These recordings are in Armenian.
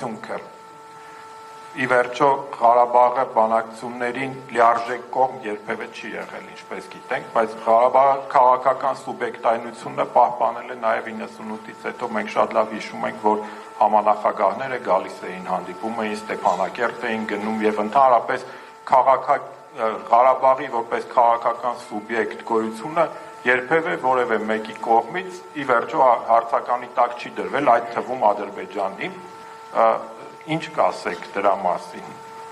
Ցունքը ի վերջո Ղարաբաղը բանակցություններին լիարժեք կողմ երբևէ չի եղել, ինչպես գիտենք, բայց Ղարաբաղի քաղաքական սուբյեկտայնությունը պահպանել է նաև 98-ից հետո մենք շատ լավ հիշում ենք, որ համանախագահները գալիս էին, հանդիպում էին, Ստեփանակերտ էին գնում եւ ընդհանրապես Ղարաբաղի որպես քաղաքական սուբյեկտ գոյությունը երբևէ որևէ մեկի կողմից ի վերջո հարցականի տակ չի դրվել, այդ թվում Ադրբեջանի Ինչ կասեք դրա մասին։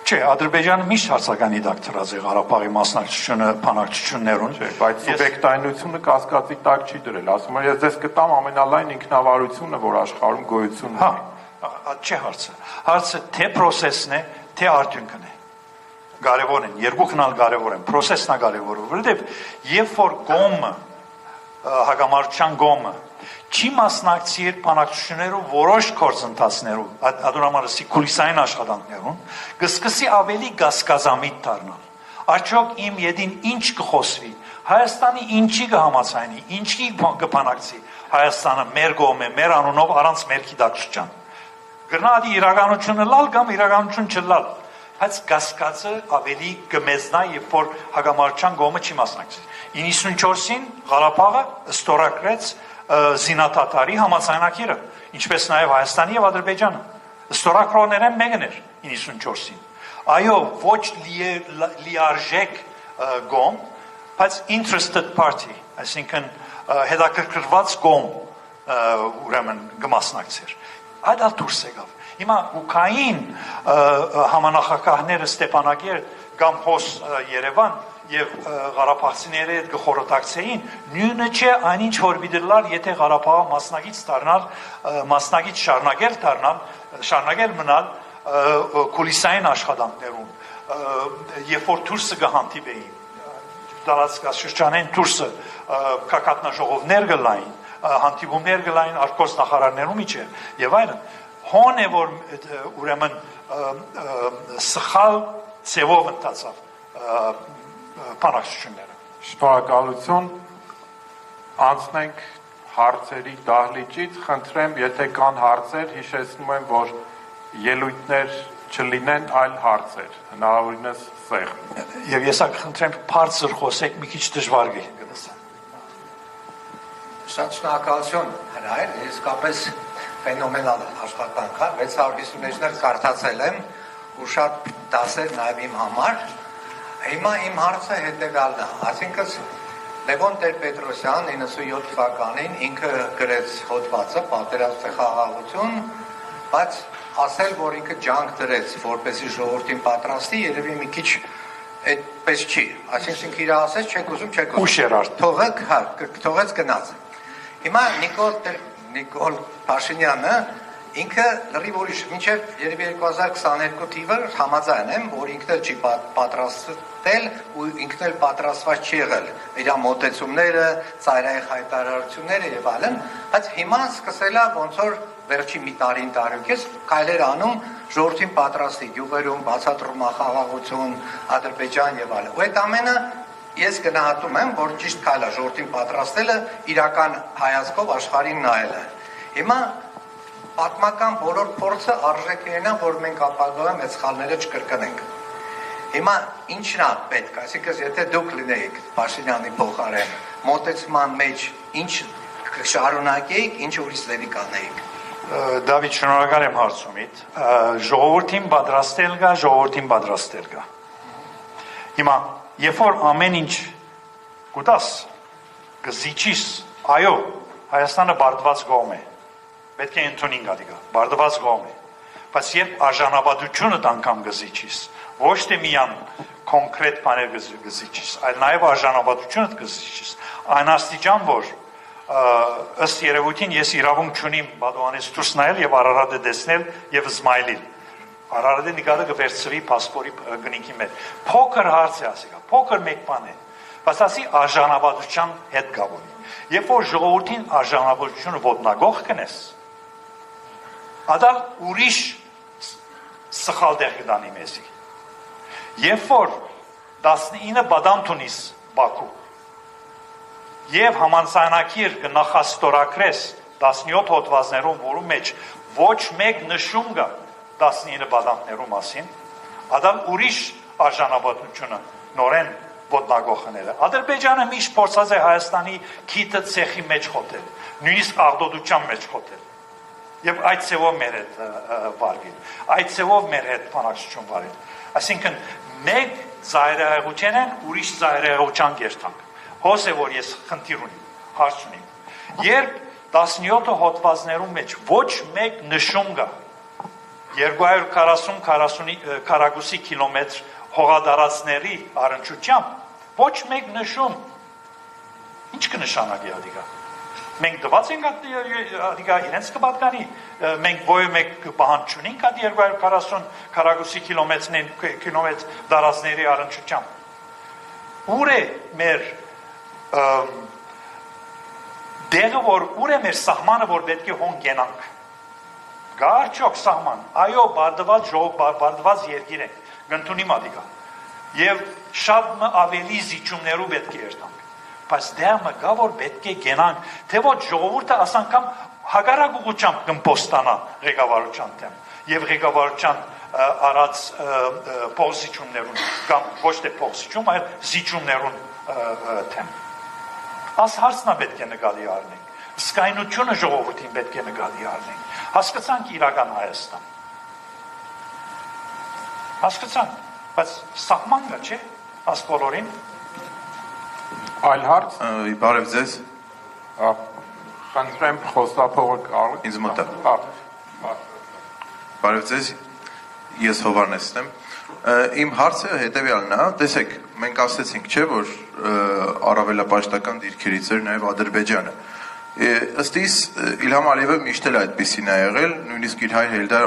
Չէ, Ադրբեջանը միշտ հարցականի տակ դրած է Ղարաբաղի մասնակցությունը բանակցություններուն, բայց սուբյեկտայնությունը կասկածի տակ չի դրել։ Ասում եմ, ես ձեզ կտամ ամենալայն ինքնավարությունը, որ աշխարհում գոյություն ունի։ Չէ հարցը։ Հարցը թե process-ն է, թե արդյունքն է։ Կարևոր են, երկուքն ալ կարևոր են, process-ն է կարևորը, որովհետև երբ որ կողմը հակամարտության կողմը չի մասնակցի իր բանակցություններով որոշ գործընթացներով, adunamարսի կուլիսային աշխատանքներում, կսկսի ավելի գասկազամիտ դառնալ։ Արդյոք իմ յետին ինչ կխոսվի, Հայաստանի ինչի կհամաձայնի, ինչի կբանակցի Հայաստանը մեր կողմը, մեր անունով առանց մեր գիտակցության։ Գնահատի իրականությունը լալ կամ իրականություն չլալ, բայց կասկածը ավելի կմեծնա, երբ որ հակամարտության կողմը չի մասնակցի։ 94-ին Ղարաբաղը ստորագրեց զինաթաթարի համաձայնագիրը, ինչպես նաև Հայաստանի եւ Ադրբեջանը։ Ստորագրողներն մեկն էր 94-ին։ Այո, ոչ լիարժեք կողմ, բայց interested party, այսինքն հետաքրքրված կողմ ուրեմն կմասնակցեր։ Այդ դուրս եկավ։ Հիմա ուկային համանախագահները Ստեփանակերտ կամ հոս Երևան եւ Ղարաբաղցիների հետ գխորոտակցեին նույնը չէ այնինչ որ դիլար եթե Ղարաբաղը մասնագիտ շարունակել մնալ կուլիսային աշխատանքներում երբ որ դուրսը կհանդիպեին տարածքաշրջանային դուրսը կակատնաժողովներ կլային հանդիպումներ կլային արտգործ նախարարներում իջեր եւ այլն հոն է որ ուրեմն սխալ ծևով ընթացավ բանակցությունները։ Շնորհակալություն, անցնենք հարցերի դահլիճից, խնդրեմ, եթե կան հարցեր, հիշեցնում եմ, որ ելույթներ չլինեն, այլ հարցեր, հնարավորինս սեղմ։ Եվ ես խնդրեմ բարձր խոսեք, մի քիչ դժվար գնացան։ Շատ շնորհակալություն, հրայր, իսկապես ֆենոմենալ աշխատանք է, 650-ներ կարդացել եմ ու շատ դասեր նաև իմ համար։ Հիմա իմ հարցը հետևյալն է, այսինքն Լևոն Տեր-Պետրոսյան 97 թվականին ինքը գրեց հոդվածը պատերազմի խաղաղություն, բայց ասել, որ ինքը ջանք դրեց, որպեսզի ժողովրդին պատրաստի, երևի մի քիչ այդպես չի, այսինքն իր ասեց, չեք ուզում, Ուշ էր արդ։ թողեց գնաց։ Հիմա Նիկոլ Փաշինյանը ինքը լրիվ ուրիշ, մինչև երևի 2022 թիվը համաձայն եմ, որ ինքն էլ չի պատրաստել ու ինքն էլ պատրաստված չի եղել իր մոտեցումները, ծայրահեղ հայտարարությունները եւ այլն, բայց հիմա սկսել է ոնց որ վերջի մի տարին քայլեր անում ժողովրդին պատրաստի գյուղերում, բացատրում խաղաղություն, Ադրբեջան եւ այլն։ Ու այդ ամենը ես գնահատում եմ, որ ճիշտ քայլ է ժողովրդին պատրաստելը, իրական հայացքով աշխարհին նայելը։ Հիմա պատմական բոլոր փորձը արժեքներն են, որ մենք ապագայում այդ սխալները չկրկնենք։ Հիմա ինչն է պետք, այսինքն եթե դուք լինեիք Փաշինյանի փոխարեն, մոտեցման մեջ ինչ կշարունակեիք, ինչ ուրիշ լեզվի կանեիք։ Դավիթ, շնորհակալ եմ հարցումիդ։ Ժողովրդին պատրաստել կա։ Հիմա, երբ որ ամեն ինչ գուտաս, կզիջիս, այո, Հայաստանը բարդված կողմ է։ Պետք է ընդունին գադիկա, բարդված կողմ է, բայց երբ արժանապատվությունը անգամ կզիջիս, ոչ թե միան կոնկրետ բաներ կզիջիս, այլ նաև արժանապատվությունը կզիջիս, այն աստիճան, որ ըստ երևույթին ես իրավունք չունիմ Բադուանից դուրս նայել եւ Արարատը տեսնել եւ զմայլել։ Արարատը նկատը կվերցվի պասպորի գնիկի մեջ։ Փոքր հարց է ասիկա, փոքր մեկ բան է, բայց ասի արժանապատվության հետ գաբունի։ Երբ որ ժողովրդին արժանապատվությունը ոտնագող կնես, Ադալ ուրիշ սխալ դեղ կդանի մեզի։ Երբ որ 19 բադամ տունիս Բաքու եւ համանցանակիր կնախաստորակրես 17 հոդվածներով, որում մեջ ոչ մեկ նշում կա, 19 բադանքներու մասին, ադալ ուրիշ արժանապատվությունը նորեն ոտնագողները։ Ադրբեջանը միշտ փորձած է Հայաստանի քիթը ցեխի մեջ խոթել, նույնիսկ աղդոդության մեջ խոթել։ Եվ այդ ցեվով մեր հետ վարվել, այդ ցեվով մեր հետ բանակցություն վարել։ Այսինքն մեկ զայրահեղության են ուրիշ զայրահեղության գերտանք։ Հոս է որ ես խնդիր ունիմ, հարց ունիմ։ Երբ 17 հոդվածներում մեջ ոչ մեկ նշում կա 240 քառակուսի կիլոմետր հողադարածների առնչությամբ, ոչ մեկ նշում, ինչ կնշանակի ադիգա։ Մենք դված ենք ադիգա իրենց կպատկանի, մենք ոյ մեկ պահանջ չունենք ադի 240 քառակուսի կիլոմետր դարածների առնչությամբ։ Ուր է մեր դեղը, ուր է մեր սահմանը, որ պետք է հոն գենանք։ Գա արդյոք սահման, այո, բարդված ժողով, բարդված երկիր ենք, գնդունիմ ադիգա։ Եվ շատ ավելի զիջումներու պետք է երթանք։ Բայց դեղը գա, որ պետք է գենանք, թե ոչ ժողովուրդը ասանկամ հագարակ ուղղությամբ կմպոստանա ղեկավարության դեմ եւ ղեկավարության արած փոխզիջումներուն կամ ոչ թե փոխզիջում, այլ զիջումներուն դեմ։ Աս հարցնա պետք է նկատի առնենք։ Սկայնությունը ժողովրդին պետք է նկատի առնենք։ Հասկացանք իրական Հայաստան։ Հասկացանք, բայց սահման կա, չէ՞, աս բոլորին։ Այլ հարց։ Բարև ձեզ։ Խնդրեմ խոսափողը կարող Ինձ մոտ է։ Բարև ձեզ։ Ես Հովհաննեսն եմ։ Իմ հարցը հետևյալն է, տեսեք, մենք ասեցինք, չէ, որ առավելապաշտական դիրքերից էր նաև Ադրբեջանը։ Ըստ իս Իլհամ Ալիևը միշտ էլ այդպեսին է եղել, նույնիսկ իր հայր Հեյդար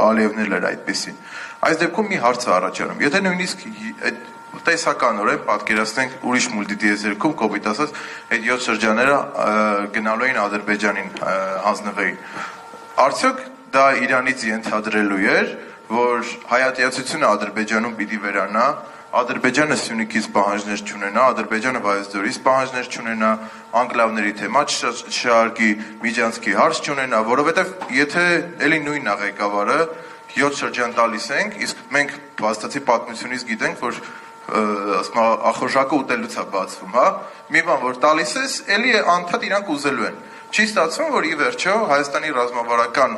Ալիևն էլ էր այդպեսին։ Այս դեպքում մի հարց է առաջանում։ Եթե նույնիսկ տեսականորեն պատկերացնենք ուրիշ մուլտիդիեզերքում կոպիտ ասած այդ 7 շրջանները գնալու էին Ադրբեջանին հանձնվեին։ Արդյոք դա Իրանից ենթադրելու էր, որ հայատյացությունը Ադրբեջանում պիտի վերանա, Ադրբեջանը Սյունիքից պահանջներ չունենա, Ադրբեջանը Վայոց-Ձորից պահանջներ չունենա, անկլավների թեմա չշարքի, Միջանցքի հարց չունենա, որովհետև եթե էլի նույնն է ղեկավարը 7 շրջան տալիս ենք, իսկ մենք փաստացի պատմությունից գիտենք, որ ախորժակը ուտելուց է բացվում, հա, մի բան որ տալիս ես, էլի անդադ իրանք ուզելու են։ Չի ստացվում, որ ի վերջո Հայաստանի ռազմավարական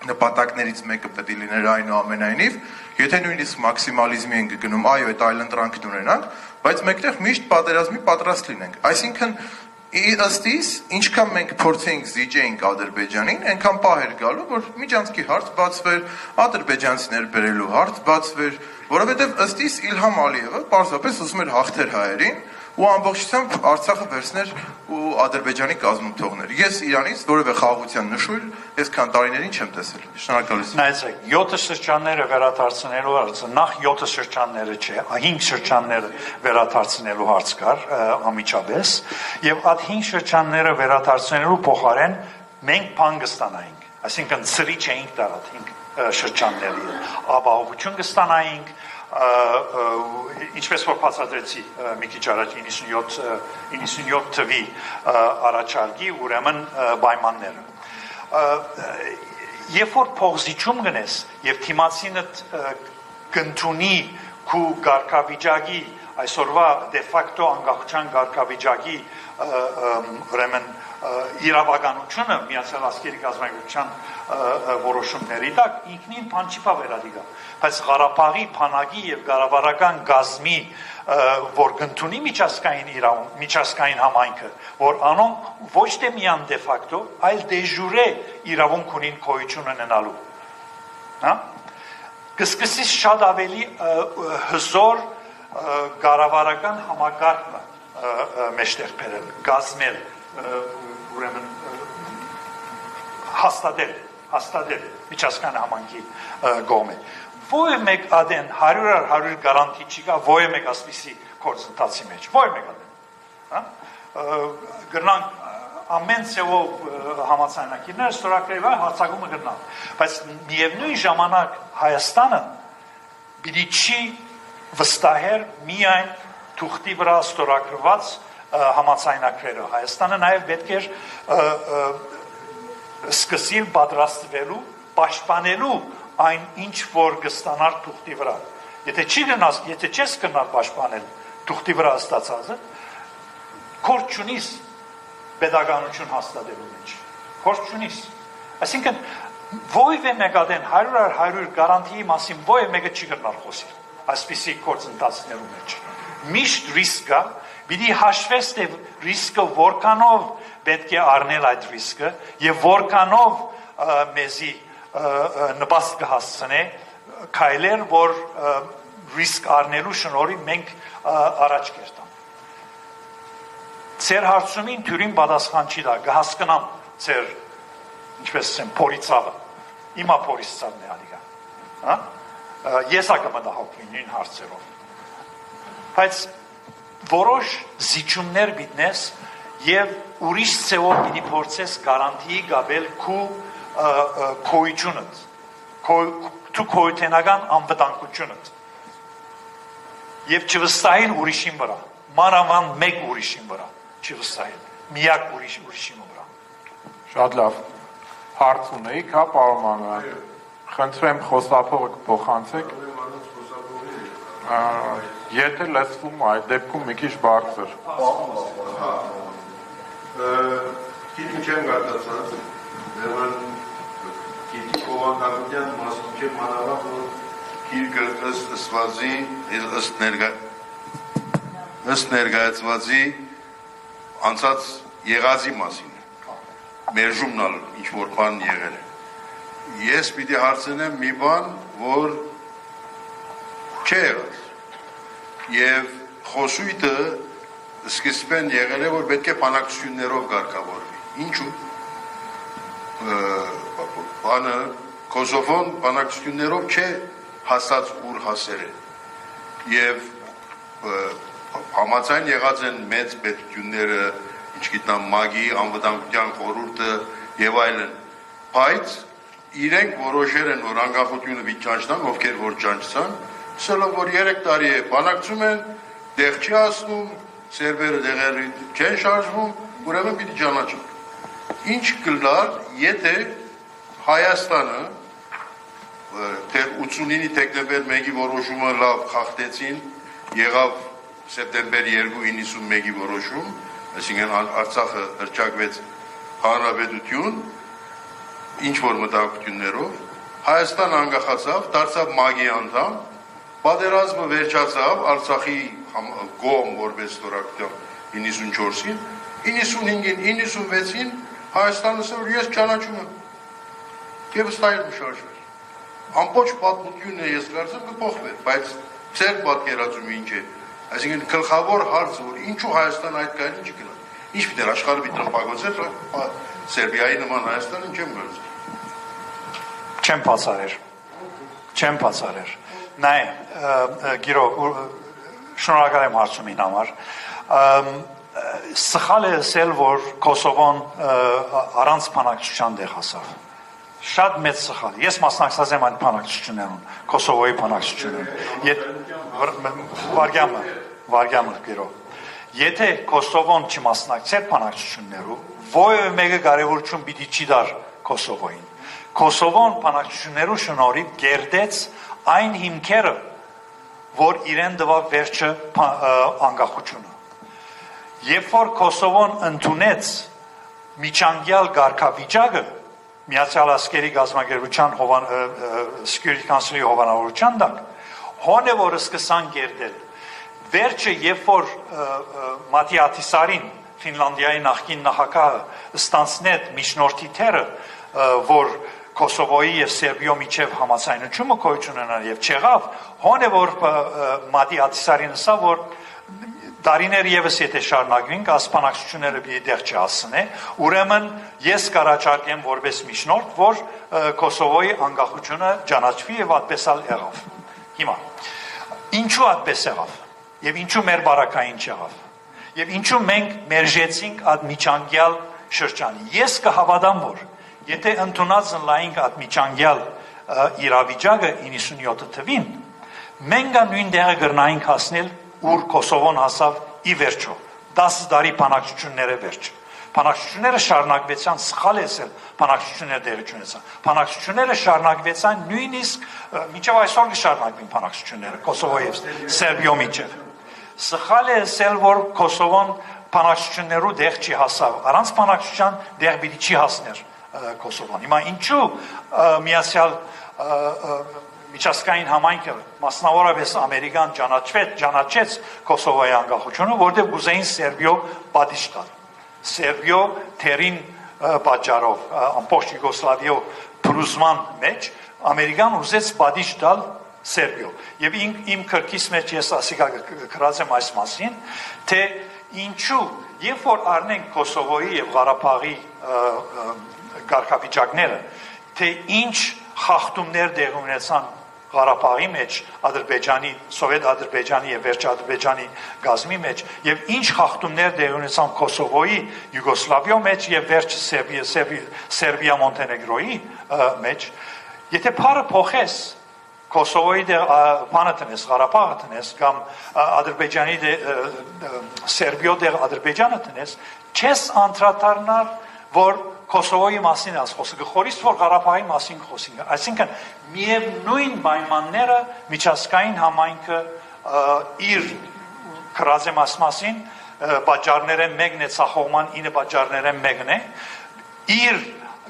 նպատակներից մեկը պետք է լիներ այնուամենայնիվ, եթե նույնիսկ մաքսիմալիզմի ենք գնում, այո, այդ այլընտրանքն ունենանք, բայց մեկտեղ միշտ պատերազմի պատրաստ լինենք։ Այսինքն ըստ իս, ինչքան մենք փորձենք զիջեինք Ադրբեջանին, այնքան պահ էր գալու, որ Միջանցքի հարց բացվեր, ադրբեջանցիներ բերելու հարց բացվեր, որովհետև ըստ իս Իլհամ Ալիևը պարզապես ուզում էր հաղթեր հայերին ու ամբողջությամբ Արցախը վերցներ ու Ադրբեջանի կազմում թողներ։ Ես Իրանից որևէ խաղաղության նշույլ այսքան տարիներին չեմ տեսել։ Շնորհակալություն։ Նայեցեք, 7 շրջանները վերադարձնելու հարցը, նախ 7 շրջանները չէ, 5 շրջանները վերադարձնելու հարց կար ամիջապես, եւ այդ 5 շրջանները վերադարձնելու փոխարեն մենք բան կստանայինք, այսինքն ծրի չէինք տարած 5 շրջանների, ապահովություն կստանայինք, ինչպես որ բացատրեցի մի քիչ առաջ 97 թվի առաջարկի ուրեմն պայմանները։ Երբ որ փոխզիջում գնես եւ թիմացինդ կընդունի քու գարկավիճակի այսօրվա դե ֆակտո անկախության գարկավիճակի ուրեմն իրավականությունը Միացյալ Ազգերի կազմակերպության որոշումների տակ ինքնին բան չի վերադիգա, բայց Ղարաբաղի բանակի եւ գարավարական գազմի որ կընդունի միջազգային համայնքը, որ անոնք ոչ թե միան դե ֆակտո, այլ դե ժուրե իրավունք ունին գոյություն ունենալու, հա, կսկսի շատ ավելի հզոր գարավարական համակարգը մեջտեղ բերել, գազմել, ուրեմն հաստատել միջազգային համայնքի կողմը։ Ո՞ր մեկ ադեն 100 գարանտի չի կա, ո՞ր մեկ ասպիսի գործընթացի մեջ, ո՞ր մեկ ադեն, հա, գրնանք ամեն ծևով համացանակիրները ստորագրել հարցակումը գրնան, բայց միևնույն ժամանակ Հայաստանը պիտի չի վստահեր միայն թուղթի վրա ստորագրված համացանակրերը։ Հայաստանը նաև պետք էր սկսել պատրաստվելու, պաշտպանելու այն ինչ որ կստանար թուղթի վրա։ Եթե չի գնաս, եթե չես գնալ պաշտպանել թուղթի վրա ստացածը, քորձ չունիս pedagogical հաստատելու մեջ։ Քորձ չունիս։ Այսինքն ովև է մեկադեն 100 գարանտիի մասին ովև մեկը չի գնալ խոսել։ Այսպիսի կորցընթացներու մեջ։ Միշտ ռիսկը, պիտի հաշվես թե ռիսկը որքանով պետք է առնել այդ ռիսկը եւ որքանով մեզի նպաստ կհասցնե քայլեր, որ ռիսկ առնելու շնորհիվ մենք առաջ կերտանք։ Ձեր հարցումին թյուրին պատասխան չի տա, կհասկանամ ձեր ինչպես ասեմ փորիցավը։ Իմա փորիցավն է ալիգա։ Հա? Ես ակամտահոգվի նույն հարցերով։ Բայց որոշ զիջումներ բիտնես եւ ուրիշ ծեով պիտի փորձես գարանտիի գաբել քու քոյությունդ դու քոյտենական անվտանգությունդ եւ չվստահել ուրիշին վրա մանավանդ մեկ ուրիշին վրա չվստահել միակ ուրիշին վրա Շատ լավ հարց ունեիք հա պարոն Մանուել խնդրեմ խոսափողը կփոխանցեք եթե լսվում է այդ դեպքում մի քիչ բարձր Գիտի չեմ գարտացած դեռ գիտի կովանդակության մասին չեմ մանավանդ որ գիրքը ըստ ներկայացվածի անցած եղածի մասին մերժումնալ ինչ որ բան եղել ես պիտի հարցնեմ մի բան որ չէ եղած եւ խոսույթը սկզբեն եղել է որ պետք է բանակցություններով կարգավորվի ինչու բանը Կոսովոն բանակցություններով չէ հասած ուր հասել է եւ համաձայն եղած են մեծ պետությունները ինչ գիտնամ մագի անվտանգության խորհուրդը եւ այլն բայց իրենք որոշել են որ անկախությունը վիճանչնան ովքեր որ ճանչցան ասելով որ 3 տարի է բանակցում են դեղ չի ասնում սերվերը դեղերի չեն շարժվում ուրեմն պիտի ճանաչեն ինչ կլար եթե Հայաստանը թե 89-ի դեկտեմբեր 1-ի որոշումը լավ խախտեցին եղավ սեպտեմբեր 2-91-ի որոշում այսինքն Արցախը հռչակվեց հանրապետություն ինչ որ մտահոգություններով Հայաստանը անկախացավ դարձավ ՄԱԳ-ի անդամ պատերազմը վերջացավ Արցախի գոմ որպես ստորագրության 94-ին 95-ին 96-ին Հայաստանը ասել որ ես ճանաչում եմ եւ ստայր մշարժվեր ամբողջ պատմությունը ես կարծեմ կփոխվեր բայց ձեր պատկերացումը ինչ է այսինքն գլխավոր հարցը որ ինչու Հայաստան այդ կայլին չի գնա ինչ պիտի աշխարհը պիտի տրամփակոցեր Սերբիայի նման Հայաստանին չեմ բացարեր նայ գիրո շնորհակալ եմ հարցումին համար սխալ է ասել որ Կոսովոն առանց բանակցության դեղ հասավ շատ մեծ սխալ ես մասնակցած եմ այդ բանակցություններուն Կոսովոյի բանակցություններուն վարգյամը գիրո եթե Կոսովոն չմասնակցեր բանակցություններով ովևէ մեկը կարևորություն պիտի չի դար Կոսովոյին Կոսովոն բանակցություններու շնորհիվ գերդեց այն հիմքերը որ իրեն տվավ վերջը անկախությունը երբ որ Կոսովոն ընդունեց միջանկյալ կարգավիճակը Միացյալ Աշխարհի գազམ་ագերության Security Council-ի հովանավորության տակ հոնե որ սկսան գերդել վերջը երբ որ Մատի Աթիսարին Ֆինլանդիայի նախկին նախագահը ստանցնեց միջնորդի թերը որ Կոսովոյի եւ Սերբիո միջև համացայնությունը կոյություն ունենալ եւ չեղավ հոնե որ Մատի Աթիսարին ասա որ Դարիներ եւս եթե շարունակվին կասպանակցությունները մի դեղ չհասնե ուրեմն ես կառաջարկեմ որպես միջնորդ որ Կոսովոյի անկախությունը ճանաչվի եւ այդպես եղավ հիմա ինչու այդպես եղավ եւ ինչու մեր բարակային չեղավ եւ ինչու մենք մերժեցինք այդ միջանկյալ շրջանը ես կհավատամ որ եթե ընդունած լայնք այդ միջանկյալ իրավիճակը 97 թվին մենք նույն դեղը գրնայինք հասնել ուր Կոսովոն հասավ ի վերջո 10 տարի բանակցությունները վերջ Բանակցությունները շարունակվեցան, սխալ էսել բանակցությունները տեղի ունեցան։ Բանակցությունները շարունակվեցան նույնիսկ մինչև այսօր կշարունակվեն բանակցությունները Կոսովոյի եւ Սերբիայի միջև։ Սխալ է էսել, որ Կոսովոն բանակցություններու դեղ չի հասավ։ Առանց բանակցության դեղ պիտի չի հասներ Կոսովոն։ Հիմա ինչու միացյալ միջազգային համայնքը մասնավորապես Ամերիկան ճանաչեց Կոսովոյի անկախությունը, որտեղ կուզեին Սերբիո պատիժ տալ։ Սերբիո թերին պատճառով ամբողջ Յուգոսլավիո փրուզման մեջ Ամերիկան ուզեց պատիժ տալ Սերբիո։ Եվ իմ քրկիս մեջ ես ասիկա գրած եմ այս մասին, թե ինչու երբ որ առնենք Կոսովոյի եւ Ղարաբաղի կարգավիճակները, թե ինչ խախտումներ դեղ ունեցան Ղարաբաղի մեջ, Ադրբեջանի, Սովետ Ադրբեջանի եւ վերջ Ադրբեջանի գազմի մեջ եւ ինչ խախտումներ դեղ ունեցան Կոսովոյի, Յուգոսլավիո մեջ եւ վերջ Սերբիա Մոնտենեգրոյի մեջ, եթե փառը փոխես Կոսովոյի բանը տնես, Ղարաբաղը տնես կամ Ադրբեջանի Սերբիո դեղ Ադրբեջանը տնես, չես անդրադառնալ, որ Կոսովոյի մասին ասխոսը գխորից որ Ղարաբաղի մասին խոսինք, այսինքն միևնույն պայմանները միջազգային համայնքը իր քրազեմ մասին պատճառները մեկն է ցախողման 9 պատճառները մեկն է իր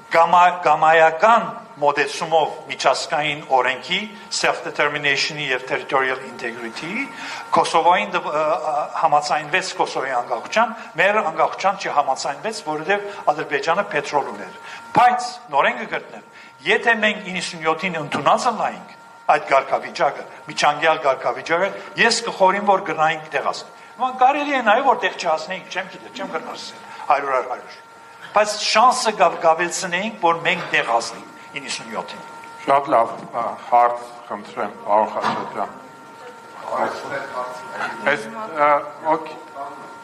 գամայական մոդեցումով միջազգային օրենքի self-determination-ի եւ territorial integrity Կոսովոյին համաձայնվեց Կոսովոյի անկախության, մեր անկախության չհամաձայնվեց, որովհետեւ Ադրբեջանը պետրոլ ուներ։ Բայց նորեն կգտնեմ, եթե մենք 97-ին ընդունած ենք այդ կարգավիճակը, միջանկյալ կարգավիճակը, ես կխորին, որ գնայինք տեղացնել։ Ման կարելի է նաեւ որ տեղ չհասնեինք, չեմ գիտեմ, չեմ կրնասել 100 Բայց շանսը գավելցնեինք, որ մենք տեղ հասնենք 97-ին։ Շատ լավ, հարց խնդրեմ, Պարոն Խաչատրյան։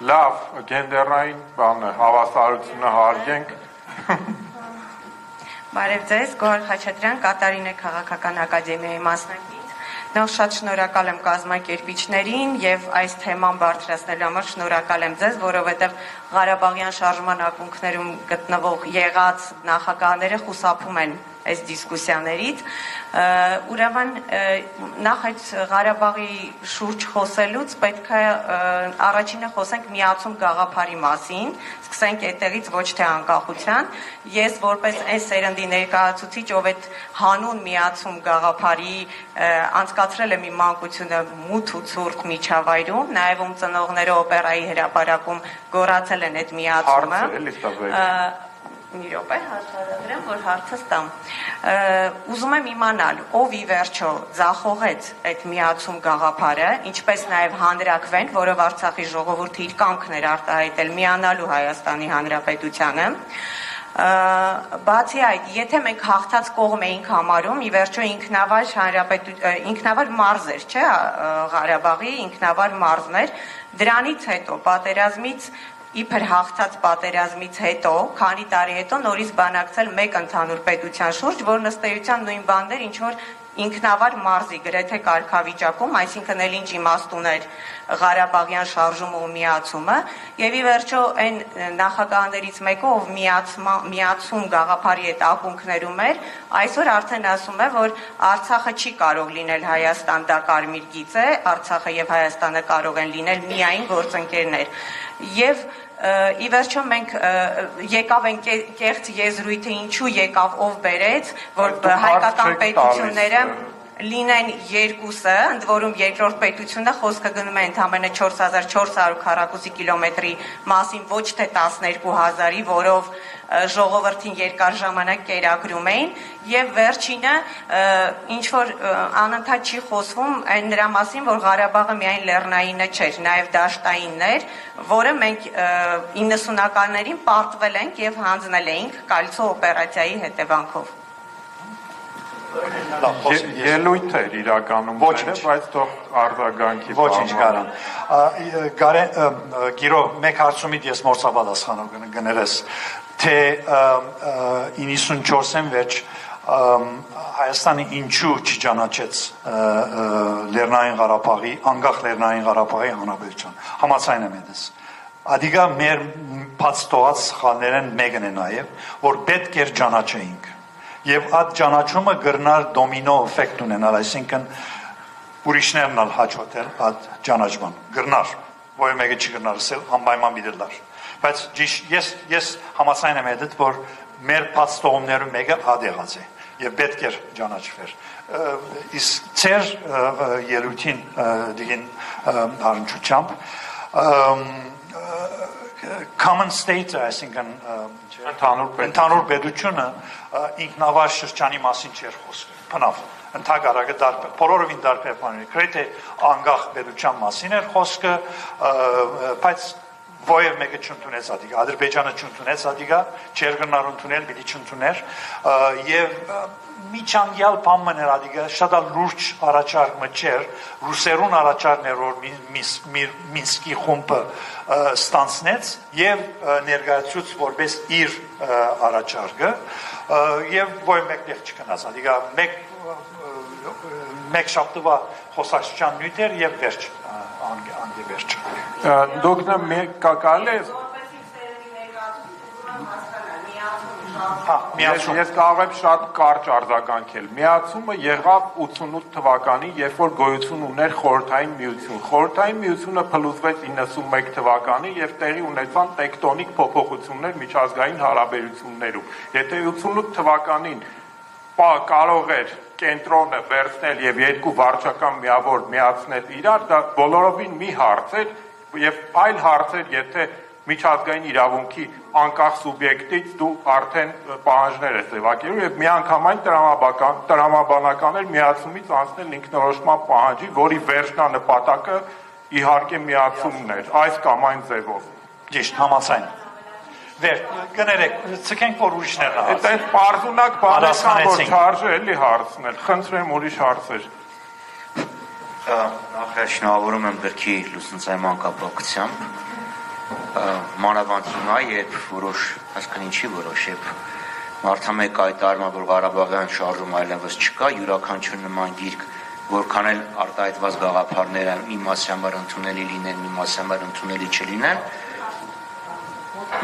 Լավ, գենդերային բանը, հավասարությունը հարգենք։ Բարև ձեզ, Գոհար Խաչատրյան, Կատարինե քաղաքական ակադեմիայի մասնակից։ Նախ շատ շնորհակալ եմ կազմակերպիչներին եւ այս թեման բարձրացնելու համար շնորհակալ եմ ձեզ, որովհետեւ Ղարաբաղյան շարժման ակունքներում գտնվող եղած նախագահները խուսափում են այս դիսկուսիաներից, ուրեմն նախ այդ Ղարաբաղի շուրջ խոսելուց պետք է առաջինը խոսենք միացում գաղափարի մասին, սկսենք այդտեղից ոչ թե անկախության, ես որպես այն սերնդի ներկայացուցիչ, ով այդ հանուն միացում գաղափարի անցկացրել եմ իմ մանկությունը մութ ու ցուրտ միջավայրում, նաև ում ծնողները օպերայի հրապարակում գոռացել են այդ միացումը, մի րոպե հաշվառագրեմ, որ հարցը ստամ։ Ուզում եմ իմանալ, ով ի վերջո ձախողեց այդ միացում գաղափարը, ինչպես նաև հանրակվեն, որով Արցախի ժողովուրդը իր կամքն էր արտահայտել միանալու Հայաստանի Հանրապետությանը։ Բացի այդ, եթե մենք հաղթած կողմ էինք համարում, ի վերջո ինքնավար մարզ էր, չէ՞, Ղարաբաղի ինքնավար մարզն էր, դրանից հետո պատերազմից իբր հաղթած պատերազմից հետո, քանի տարի հետո նորից բանակցել մեկ ընդհանուր պետության շուրջ, որն ըստ էության նույն բանն էր, ինչ որ ինքնավար մարզի գրեթե կարգավիճակում, այսինքն էլ ինչ իմաստուն էր Ղարաբաղյան շարժումը ու միացումը, եւ ի վերջո այն նախագահներից մեկը, ով միացում գաղափարի այդ ակունքներում էր, այսօր արդեն ասում է, որ Արցախը չի կարող լինել Հայաստան, դա կարմիր գիծ է, Արցախը եւ Հայաստանը կարող են լինել միայն գործընկերներ։ Եվ ի վերջո մենք եկավ են կեղծ եզրույթը ինչու եկավ ով բերեց, որ հայկական պետությունները լինեն երկուսը, ընդ որում երկրորդ պետությունը խոսքը գնում է ընդամենը 4400 քառակուսի կիլոմետրի մասին, ոչ թե 12000-ի, որով ժողովրդին երկար ժամանակ կերակրում էին, եւ վերջինը ինչ որ անընդհատ չի խոսվում այն նրա մասին, որ Ղարաբաղը միայն լեռնայինը չէր, նաեւ դաշտայինն էր, որը մենք 90-ականներին պարտվել ենք եւ հանձնել էինք Կալցո օպերացիայի հետևանքով։ Ելույթ էր իրականում, բայց թող արձագանքի ոչինչ կարան։ Գիրո, մեկ հարցումից ես մորցա պատասխանով գներես, թե 94-ին վերջ Հայաստանը ինչու չճանաչեց Լեռնային Ղարաբաղի, անկախ Լեռնային Ղարաբաղի հանրապետություն։ Համաձայն եմ ես։ Ադիգա մեր բաց տված սխալներն մեկն է նաև, որ պետք էր ճանաչեինք։ Եվ այդ ճանաչումը գրնար դոմինո էֆեկտ ունենալ, այսինքն ուրիշներն ալ հաջորդել այդ ճանաչման։ Գրնար, որը մեկը չգրնար ասել, անպայման դիտելար։ Բայց ես համաձայն եմ հետ, որ մեր բաց տողումներու մեկը հատ եղած է եւ պետք էր ճանաչվեր։ Իսկ ծեր ելույթին դին հարնչությամբ common state, այսինքն ընդհանուր պետությունը ինքնավար շրջանի մասին չէր խոսքը, բնավ, ընդհանրակը դարբեր, բոլորովին դարբեր բաներ, գրեթե անգախ պետության մասին էր խոսքը, բայց ովև մեկը չընդունեց ադիգա, Ադրբեջանը չընդունեց ադիգա, չէր գնար ընդունել, պիտի չընդուներ, եւ միջանկյալ բանն էր ադիգա, շատ լուրջ առաջարկը չէր, ռուսերուն առաջարկն էր, որ Մինսկի խումբը ստանցնեց եւ ներկայացուց որպես իր առաջարկը եւ ովև մեկն չգնաց ադիգա, մեկ շաբթվա խոսակցության նյութեր եւ վերջ անգեվերջ։ Դոկտոր մեկ կակալ է Ես կարող եմ շատ կարճ արձագանքել։ Միացումը եղավ 88 թվականին, երբ որ գոյություն ուներ Խորհրդային Միություն։ Խորհրդային Միությունը փլուզվեց 91 թվականին եւ տեղի ունեցան տեկտոնիկ փոփոխություններ միջազգային հարաբերություններում։ Եթե 88 թվականին կարող էր կենտրոնը վերցնել եւ երկու վարչական միավոր միացնել իրար, դա բոլորովին մի հարց էր եւ այլ հարց էր, եթե միջազգային իրավունքի անկախ սուբյեկտից դու արդեն պահանջներ ես ձևակերպում եւ միանգամայն տրամաբանական էր միացումից անցնել ինքնորոշման պահանջի, որի վերջնանպատակը իհարկե միացումն էր, այս կամ այն ձևով։ Ճիշտ, համաձայն։ Գներեք, ցկենք որ ուրիշներն ասեն։ Այդ պարզունակ բանական որ չարժե էլի հարցնել, խնդրեմ ուրիշ հարցեր։ Նախ շնորհավորում եմ գրքի լուսնցայման կապակցությամբ։ Մանավանդ հիմա, երբ որոշ, այսքան ինչի որոշ, երբ մարդամեկ հայտարարում որ Ղարաբաղյան շարժում այլևս չկա, յուրաքանչյուր նման գիրք, որքան էլ արտահայտված գաղափարները մի մասի համար ընդունելի լինեն, մի մասի համար ընդունելի չլինեն,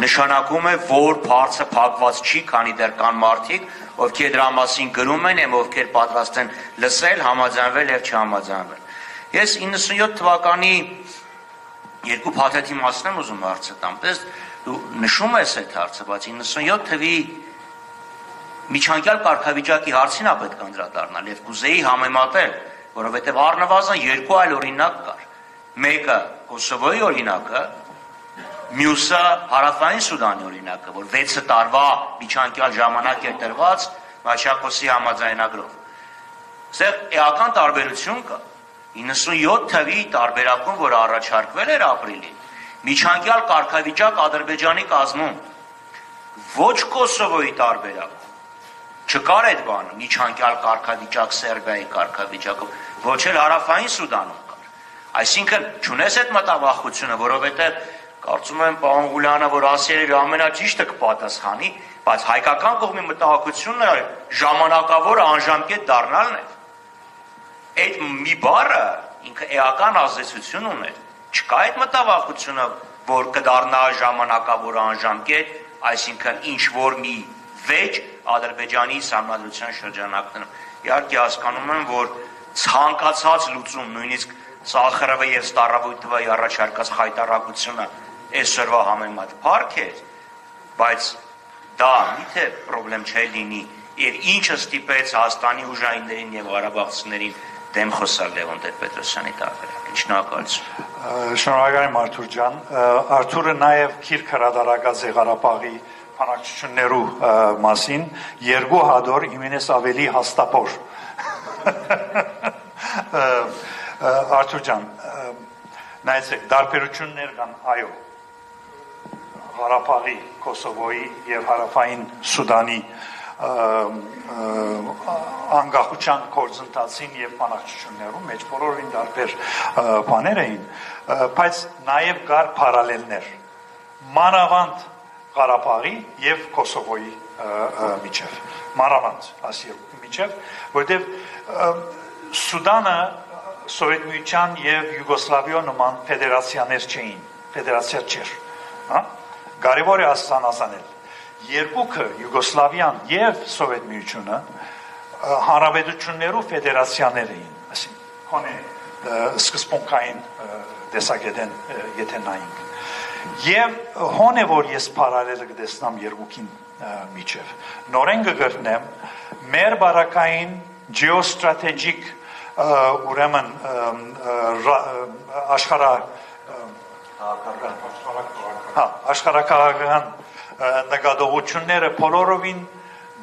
նշանակում է, որ բարձը փակված չի, քանի դեռ կան մարդիկ, ովքեր դրա մասին գրում են, եւ ովքեր պատրաստ են լսել, համաձայնվել եւ չհամաձայնվել։ Ես 97 թվականի երկու փաթեթի մասն եմ ուզում հարցը տամ, դες դու նշում ես այդ հարցը, բայց 97 թվի միջանկյալ կարգավիճակի հարցին է պետք անդրադառնալ եւ կուզեի համեմատել, որովհետեւ առնվազն երկու այլ օրինակ կար։ Մեկը Կոսովոյի օրինակը, մյուսը Հարավային Սուդանի օրինակը, որ 6 տարվա միջանկյալ ժամանակ է տրված Մաչակոսի համաձայնագրով։ Այստեղ էական տարբերություն կա։ 97 թվի տարբերակում, որ առաջարկվել էր ապրիլին, միջանկյալ կարգավիճակ Ադրբեջանի կազմում, ոչ Կոսովոյի տարբերակում, չկար այդ բանը, միջանկյալ կարգավիճակ Սերբիայի կարգավիճակում, ոչ էլ Հարավային Սուդանում կար։ Այսինքն, չունես այդ մտավախությունը, որովհետև կարծում եմ պարոն Ղուլյանը, որ ասել ամենաճիշտը կպատասխանի, բայց հայկական կողմի մտահոգությունն է ժամանակավոր անժամկետ դառնալն է։ Այդ մի բառը ինքը էական ազդեցություն ուներ։ Չկա այդ մտավախությունը, որ կդառնա ժամանակավոր անժամկետ, այսինքն ինչ որ մի վեճ Ադրբեջանի սահմանադրության շրջանակներում։ Իհարկե հասկանում եմ, որ ցանկացած լուծում, նույնիսկ Սախարովի եւ Ստարավոյտովի առաջարկած խայտարակությունը այսօրվա համեմատ փառք է, բայց դա միթե խնդրեմ չէ լինի եւ ինչը ստիպեց Հայաստանի ուժայիններին եւ ղարաբաղցիներին դեմ խոսալ Լևոն Տեր-Պետրոսյանի տարբերակին։ Շնորհակալություն։ Շնորհակալ եմ Արթուր ջան։ Արթուրը նաև քիրք հրադարակած է Ղարաբաղի բանակցություններու մասին, երկու հատոր իմենես ավելի հաստապոր։ Արթուր ջան, նայեցեք, դարբերություններ կան, այո, Ղարաբաղի, Կոսովոյի եւ Հարավային Սուդանի անկախության գործընթացին եւ բանակցություններում մեջ բոլորին դարբեր բաներ էին, բայց նաեւ կար պարալելներ մանավանդ Ղարաբաղի եւ Կոսովոյի միջև, մանավանդ ասի միջև, որտեղ Սուդանը Սովետ Միության եւ Յուգոսլավիա նման ֆեդերացիաներ չէին, ֆեդերացիա չէր, հա կարևոր է ասանազանել երկուքը Յուգոսլավիան եւ Սովետ միությունը հանրապետություններու ֆեդերացիաներ էին, այսինքն հոնե սկզբունքային տեսակետեն եթե նայենք եւ հոնե որ ես պարալելը կտեսնամ երկուքին միջև նորեն կգտնեմ մեր բարակային geostrategic ուրեմն աշխարհակաղակական նկատողությունները բոլորովին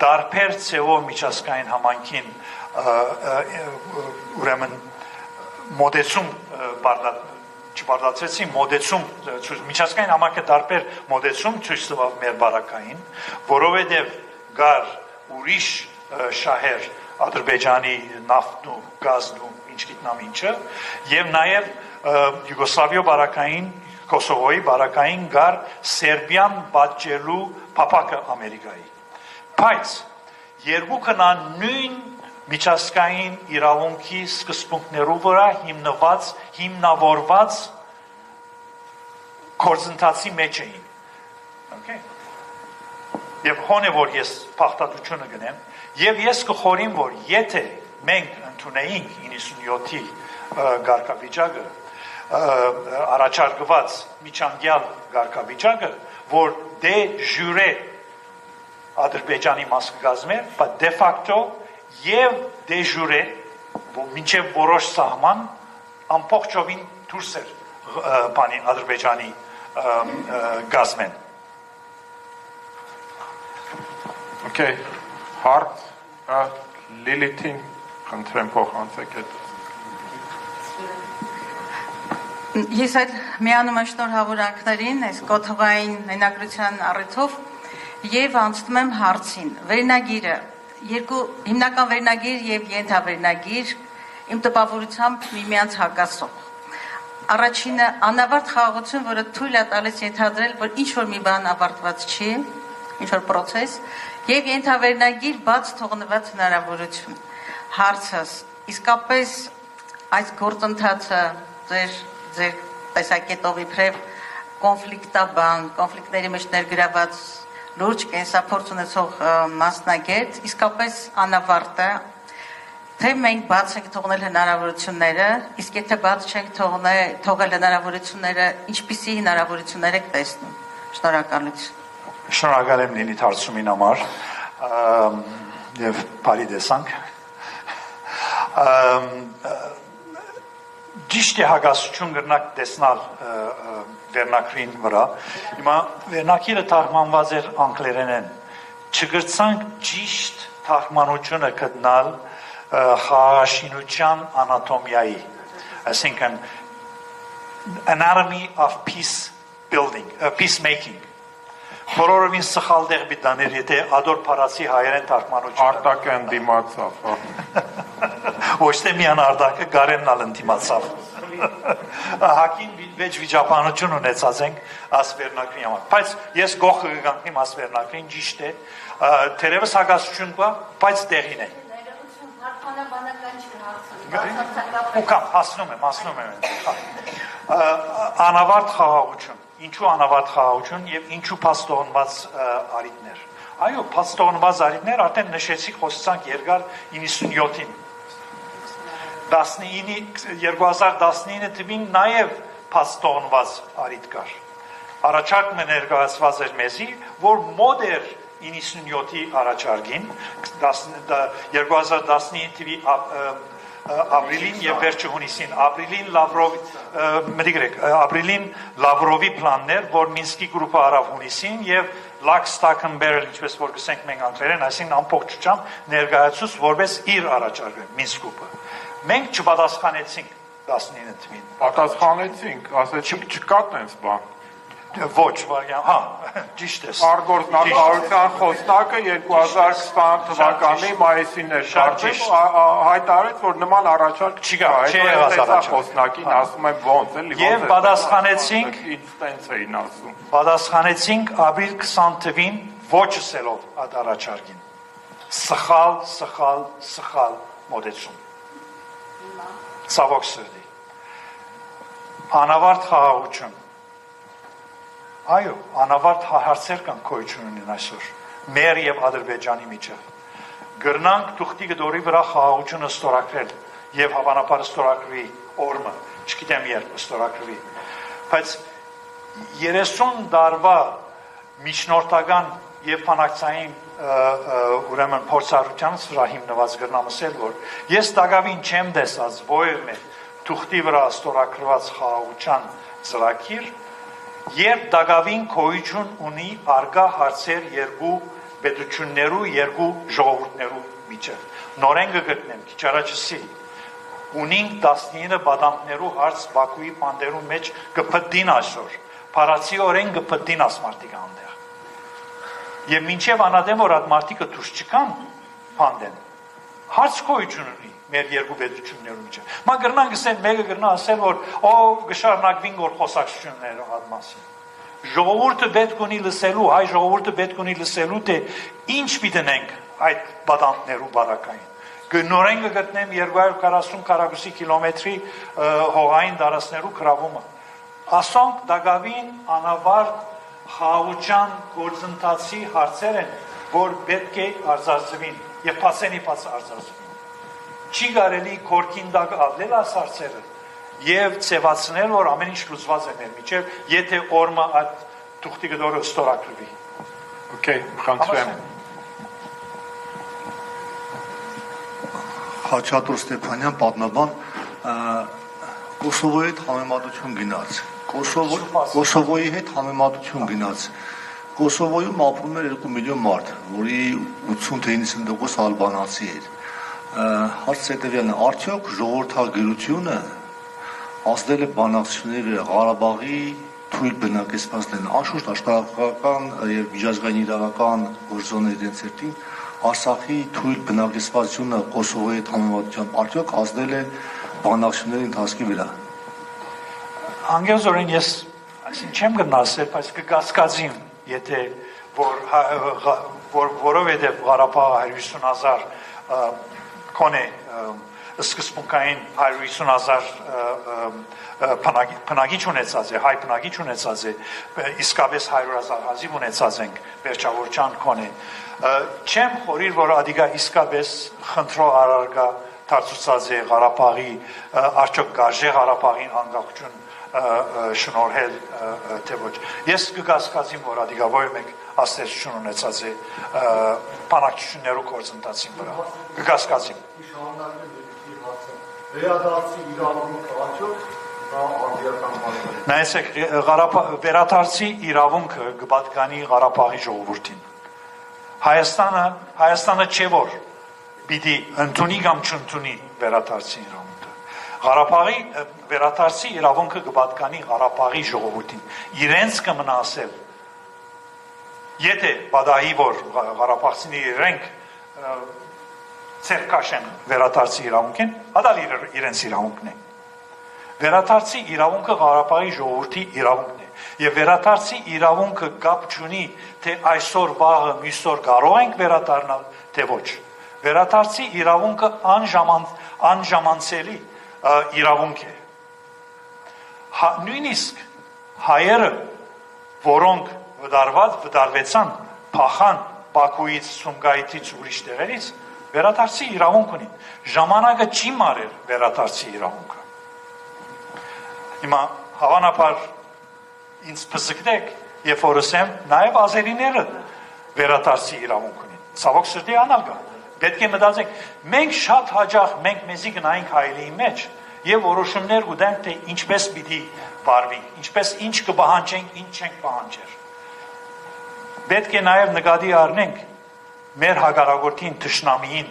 դարբեր ցեվով միջազգային համայնքին ուրեմն մոդեցում չբարձրացեցին մոդեցում միջազգային համայնքը դարբեր մոդեցում ցույց տվավ մեր բարակային որովհետև գար ուրիշ շահեր Ադրբեջանի նավթն ու գազն ու ինչ գիտնամ ինչը եւ նաեւ Յուգոսլավիա բարակային Կոսովոյի բարակային գար Սերբիան պատճելու փապակը Ամերիկայի բայց երկուքն նույն միջազգային իրավունքի սկզբունքներով վրա հիմնավորված գործընթացի մեջ էին okay եւ հոնե որ ես փախտատությունը գնեմ եւ ես կխորին որ եթե մենք ընդունեինք 97-ի գարկավիճակը առաջարկված միջանկյալ գարկավիճակը որ դե ժյուրե Ադրբեջանի մաս կգազմեր բայց դե ֆակտո եւ դե ժյուրե մինչեւ որոշ սահման ամբողջովին դուրս էր բանի Ադրբեջանի գազմեն Okay հարց Լիլիթին խնդրեմ փոխանցեք այդ Ես այդ միանում եմ շնորհավորանքներին այս կոթողային հնագրության առիթով եւ անցնում եմ հարցին վերնագիրը երկու հիմնական վերնագիր եւ ենթավերնագիր իմ տպավորությամբ միմյանց հակասող առաջինը անավարտ խաղաղություն որը թույլ է տալիս ենթադրել որ ինչ որ մի բան ավարտված չի ինչ որ process եւ ենթավերնագիր բաց թողնված հնարավորություն հարցս իսկապես այս գործընթացը ձեր տեսակետով իբրև կոնֆլիկտաբան կոնֆլիկտների մեջ ներգրաված լուրջ կենսափորձ ունեցող մասնագետ իսկապես անավարտ է թե մենք բաց ենք թողնել հնարավորությունները իսկ եթե բաց չենք թողել հնարավորությունները ինչպիսի հնարավորություններ եք տեսնում շնորհակալություն Շնորհակալ եմ Լիլիթ հարցումին համար եւ բարի տեսանք Ճիշտ է հագասություն գրնակ տեսնալ վերնակրին վրա հիմա վերնակիրը թարգմանված էր անգլերենեն չգրցանք ճիշտ թարգմանությունը գտնալ խաղաշինության անատոմիայի այսինքն anatomy of peace building peacemaking Բոլորովին սխալ դեղ բիտաներ, եթե ադոր պարացի հայերեն թարգմանություն Արտակը ընդդիմացավ Ոչ թե միան արտակը գարենն ալ ընդդիմացավ Հակին վեճ վիճապանություն ունեցած ենք ասվերնակրին համար Բայց ես գողը գանքնիմ ասվերնակրին ճիշտ է Թերևս հագասություն կա, բայց տեղին է Ուկամ, հասնում եմ Անավարտ խաղաղություն Ինչու անավարտ խաղաղություն եւ ինչու փաստողնված արիտներ։ Այո, փաստողնված արիտներ արդեն նշեցիք խոսացանք երկար 97-ին։ 2019 թվին նաեւ փաստողնված արիտ կար։ Առաջարկը ներկայացված էր մեզի, որ մոդեր 97-ի առաջարկին 2019 թվի ապրիլին եւ վերջը հունիսին ապրիլին Լավրովի պլաններ որ Մինսկի գրուպը արավ հունիսին եւ Lock, Stock and Barrel ինչպես որ գսենք մենք անգլերեն այսինքն ամբողջությամբ ներկայացուց որպես իր առաջարկը Մինսկ գրուպը մենք չպատասխանեցինք 19 թվին Պատասխանեցինք ասեցիք չկա տենց բան Ոչ, հա, ճիշտ է Արտգործնախարարության խոսնակը 2020 թվականի մայիսին էր հայտարարեց որ նման առաջարկ չկա հետո խոսնակին ասում եմ ոնց էլի Եվ պատասխանեցինք տենց էին ասում Պատասխանեցինք ապրիլ 20 թվին ոչ ասելով այդ առաջարկին Սխալ մոտեցում Ցավոք սրտի Անավարտ խաղաղություն Այո, անավարտ հարցեր կան գոյություն ունեն այսօր մեր եւ Ադրբեջանի միջեւ։ Գրնանք թուղթի գդորի վրա խաղաղությունը ստորագրել եւ հավանաբար ստորագրվի օրը, չգիտեմ երբ ստորագրվի։ Բայց 30 տարվա միջնորդական եւ բանակցային ուրեմն փորձառությանից վրա հիմնված գրնամսել, որ ես դակավին չեմ տեսած ովը թուղթի վրա ստորագրված խաղաղության ծրագիր, երբ դակավին գոյություն ունի արգա հարցեր երկու պետություններու, երկու ժողովուրդներու միջև։ Նորեն կգտնեմ, քիչ առաջի ունինք 19 բադամներու հարց Բաքուի պանդերու մեջ կփտին այսօր, փարացիորեն կփտին ասմարտիկ անդեղ։ Եվ մինչև անադեմ որ այդ մարտիկը դուրս չկան պանդեն, հարց գոյություն ունի մեր երկու պետություններու միջև։ Մա գրնան գսեն, մեկը գրնա ասել, որ օ գշարնակվին որ խոսակցությունները այդ մասին։ Ժողովուրդը պետք ունի լսելու, հայ ժողովուրդը պետք ունի լսելու, թե ինչ պիտենենք այդ բադանտներու բարակային։ Նորեն կգտնեմ 240 քառակուսի կիլոմետրի հողային դարաշներու գրավումը։ Ասոնք դակավին անավարտ խաղաղության գործընթացի հարցեր են, որ պետք է արձարծվին եւ փասենի փաց արձարծվին։ Չի կարելի կորքին դակ ավլել այս հարցերը եւ ծեվացնել, որ ամեն ինչ լուծված է մեր միջև, եթե օրը այդ թուղթի գդորը ստորագրվի։ Okay, խնդրեմ։ Խաչատուր Ստեփանյան, պատմաբան, Կոսովոյի հետ համեմատություն գնաց։ Կոսովոյի հետ համեմատություն գնաց։ Կոսովոյում ապրում էր 2 միլիոն մարդ, որի 80-90% ալբանացի էր։ Հարցը հետևյալն է, արդյոք ժողովրդագերությունը ազդել է բանակցությունների Ղարաբաղի թույլ բնակեցվածներն, անշուշտ աշխարհական եւ միջազգային իրավական գործոնների դենսերտին Արցախի թույլ բնակեցվածությունը Կոսովոյի հետ համեմատությամբ արդյոք ազդել է բանակցությունների ընթացքի վրա։ Անգեզորեն ես այսինքն չեմ գնացել, բայց կկասկածեմ, եթե որովհետև Ղարաբաղը 150,000 կոնե սկզբունքային 150,000 բնակիչ ունեցած է, հայ բնակիչ ունեցած է, իսկապես 100,000 հազիվ ունեցած ենք վերջավորության կոնե։ Չեմ խորիր, որ ադիգա իսկապես խնդրո արարգա դարձուցած է Ղարաբաղի, արդյոք գարժե Ղարաբաղին անկախություն շնորհել թե ոչ։ Ես կկասկածեմ, որ ադիգա ովը մենք աստեցություն ունեցած է բանակցություններու գործընթացին վրա։ Կկասկածեմ։ Վերադարձի իրավունքը արդյոք դա արդիական բան է։ Նայեցեք, վերադարձի իրավունքը կպատկանի Ղարաբաղի ժողովրդին։ Հայաստանը չէ որ պիտի ընդունի կամ չընդունի վերադարձի իրավունքը։ Ղարաբաղի վերադարձի իրավունքը կպատկանի Ղարաբաղի ժողովրդին։ Իրենց կմնասել։ Եթե պատահի որ Ղարաբաղցիները իրենք ցերկաշեն վերադարձի իրավունքին, ադալ իրենց իրավունքն է։ Վերադարձի իրավունքը Ղարաբաղի ժողովրդի իրավունքն է։ Եվ վերադարձի իրավունքը կապ չունի, թե այսօր վաղը մյուսօր կարող ենք վերադառնալ, թե ոչ։ Վերադարձի իրավունքը անժամանցելի իրավունք է։ Նույնիսկ հայերը, որոնք վդարվեցան, փախան Բաքուից, Սումգայիթից, ուրիշ տեղերից, վերադարձի իրավունք ունին։ Ժամանակը չի մարել վերադարձի իրավունքը։ Հիմա հավանաբար ինձ փսկեք, երբ որ ասեմ, նաև ազերիները վերադարձի իրավունք ունին։ Ցավոք սրտի անալգա։ Պետք է մտածենք, մենք շատ հաճախ մենք մեզի գնայինք հայելիի մեջ եւ որոշումներ կունենք, թե ինչպես պիտի վարվի, ինչպես ինչ կպահանջենք, ինչ չենք պահանջեր։ Պետք է նաև նկատի առնենք մեր հագարագործին թշնամիին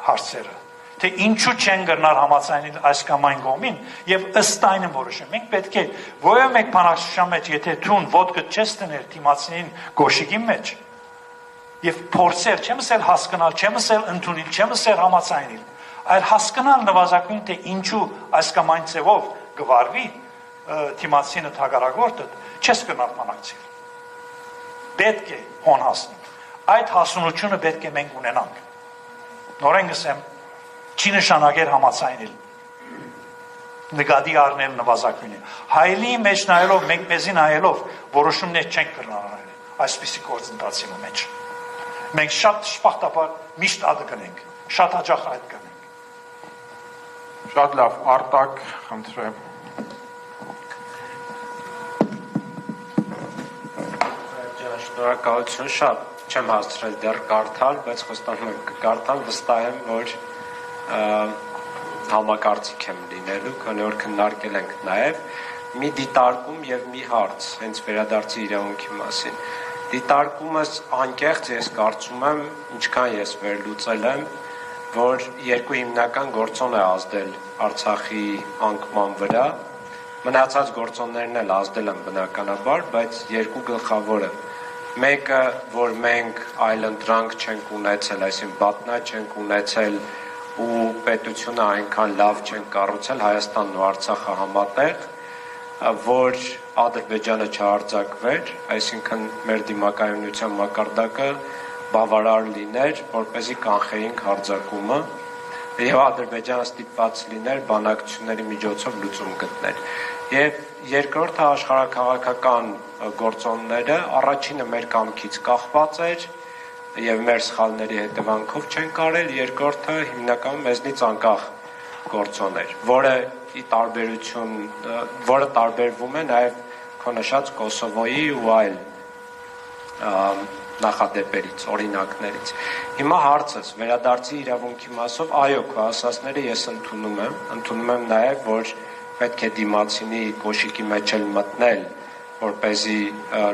հարցերը, թե ինչու չեն գնար համացանել այս կամ այն կողմին եւ ըստ այն որոշում։ Մենք պետք է ովը մեկ բանակցության մեջ, եթե թուն ոդկը չես տներ թիմացին գոշիկի մեջ եւ փորձեր, չեմ ասել հասկանալ, չեմ ասել ընդունել, չեմ ասել համացանել, այլ հասկանալ նվազագույն թե ինչու այս կամ այն ձևով գվարվի թիմացինը հագարագործը, չես գնալ բանակցել։ Պետք է հոն հասնենք։ Այդ հասունությունը պետք է մենք ունենանք։ Նորեն գսեմ, չի նշանակեր համացանել։ նկատի առնել նվազագույնը։ Հայելի մեջ նայելով, մենք մեզի նայելով որոշումներ չենք կրնարել այսպիսի գործընթացի մեջ։ Մենք շատ շփախտաբար միշտ ադը գնենք, շատ հաճախ այդ գնենք։ Շատ լավ, Արտակ, խնդրեմ։ Շնորհակալություն, շատ չեմ հասցրել դեռ կարդալ, բայց խոստանում եմ կկարդամ, վստահ եմ, որ համակարծիք եմ լինելու, քանի որ քննարկել ենք նաև մի դիտարկում եւ մի հարց, հենց վերադարձի իրավունքի մասին։ Դիտարկումս անկեղծ ես կարծում եմ, ինչքան ես վերլուծել եմ, որ երկու հիմնական գործոն է ազդել Արցախի անկման վրա, մնացած գործոններն էլ ազդել են բնականաբար, բայց երկու գլխավորը։ Մեկը, որ մենք այլընտրանք չենք ունեցել, այսինքն բատնա չենք ունեցել ու պետությունը այնքան լավ չենք կառուցել Հայաստանն ու Արցախը համատեղ, որ Ադրբեջանը չհարձակվեր, այսինքն մեր դիմակայունության մակարդակը բավարար լիներ, որպեսզի կանխեինք հարձակումը եւ Ադրբեջանը ստիպված լիներ բանակցությունների միջոցով լուծում գտնել։ Եվ երկրորդը աշխարհաքաղաքական գործոնները, առաջինը մեր կամքից կախված էր եւ մեր սխալների հետևանքով չեն կարել, երկրորդը հիմնականում մեզնից անկախ գործոն էր, որը տարբերվում է նաեւ քո նշած Կոսովոյի ու այլ նախադեպերից, օրինակներից։ Հիմա հարցս վերադարձի իրավունքի մասով, այո, քո ասածները ես ընդունում եմ նաեւ, որ պետք է դիմացինի կոշիկի մեջ էլ մտնել, որպեսզի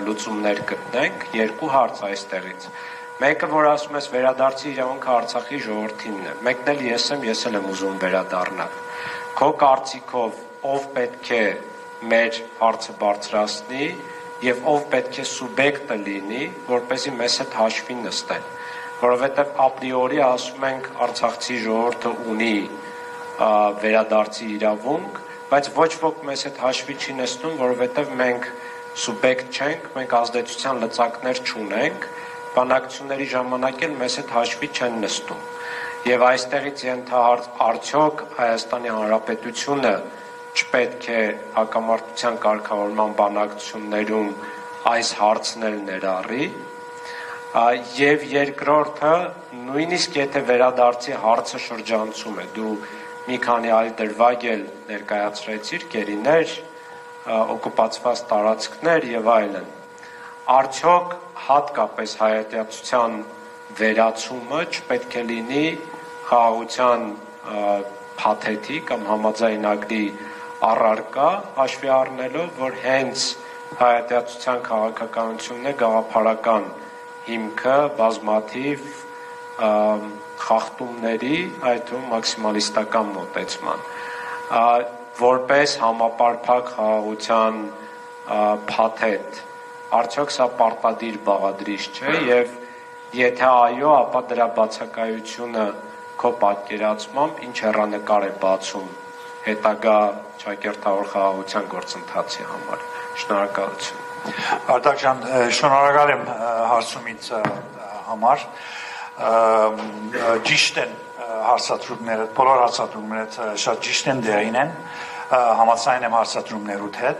լուծումներ գտնենք, երկու հարց այստեղից։ Մեկը, որ ասում ես վերադարձի իրավունքը Արցախի ժողովրդինն է, մեկն էլ ես եմ ուզում վերադառնալ։ Քո կարծիքով ով պետք է մեր հարցը բարձրացնի եւ ով պետք է սուբյեկտը լինի, որպեսզի մեզ հետ հաշվի նստեն, որովհետեւ ապրիորի ասում ենք Արցախցի ժողովուրդը ունի վերադարձի իրավունք, բայց ոչ ոք մեզ հետ հաշվի չի նստում, որովհետեւ մենք սուբյեկտ չենք, մենք ազդեցության լծակներ չունենք, բանակցությունների ժամանակ էլ մեզ հետ հաշվի չեն նստում։ Եվ այստեղից ենթահարց արդյոք Հայաստանի Հանրապետությունը չպետք է հակամարտության կարգավորման բանակցություններում այս հարցն էլ ներառի, եւ երկրորդը նույնիսկ եթե վերադարձի հարցը շրջանցում է, դու մի քանի այլ դրվագ էլ ներկայացրեցիր, գերիներ, օկուպացված տարածքներ եւ այլն, արդյոք հատկապես հայատյացության վերացումը չպետք է լինի խաղաղության փաթեթի կամ համաձայնագրի առարկա, հաշվի առնելով, որ հենց հայատյացության քաղաքականությունն է գաղափարական հիմքը բազմաթիվ խախտումների, այդ թվում մաքսիմալիստական մոտեցման, որպես համապարփակ խաղաղության փաթեթ, արդյոք սա պարտադիր բաղադրիչ չէ եւ եթե այո, ապա դրա բացակայությունը քո պատկերացմամբ ինչ հեռանկար է բացում հետագա ճակերտավոր խաղաղության գործընթացի համար։ Շնորհակալություն։ Արտակ ջան, շնորհակալ եմ հարցումից համար։ Ճիշտ են հարցադրումները, բոլոր հարցադրումները շատ ճիշտ են, դերային են, համաձայն եմ հարցադրումներուդ հետ։